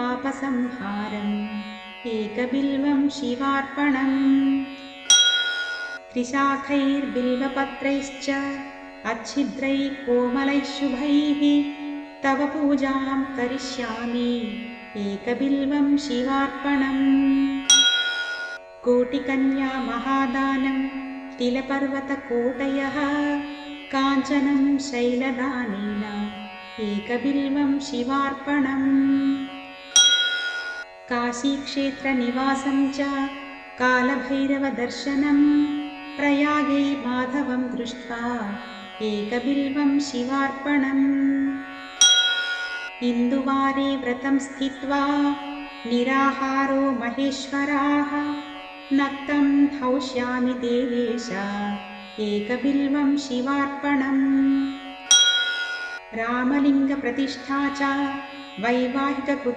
पापसंहारम् एकबिल्वं शिवार्पणम् त्रिशाखैर्बिल्वपत्रैश्च अच्छिद्रैः कोमलैः शुभैः तव पूजां करिष्यामि एकबिल्वं शिवार्पणम् कोटिकन्या महादानं तिलपर्वतकोटयः काञ्चनं शैलदानेन एकबिल्वं शिवार्पणम् काशीक्षेत्रनिवासं च कालभैरवदर्शनं प्रयागे माधवं दृष्ट्वा एकबिल्वं शिवार्पणम् इन्दुवारे व्रतं स्थित्वा निराहारो महेश्वराः नक्तं हौष्यामि देवेश एकबिल्वं शिवार्पणम् रामलिङ्गप्रतिष्ठा च वैवाहिककृतं